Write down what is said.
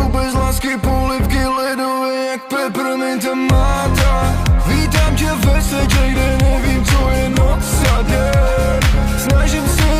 bez lásky, polivky ledové jak pepperminta máta. Vítám tě ve světě, kde nevím, co je noc a den. Snažím se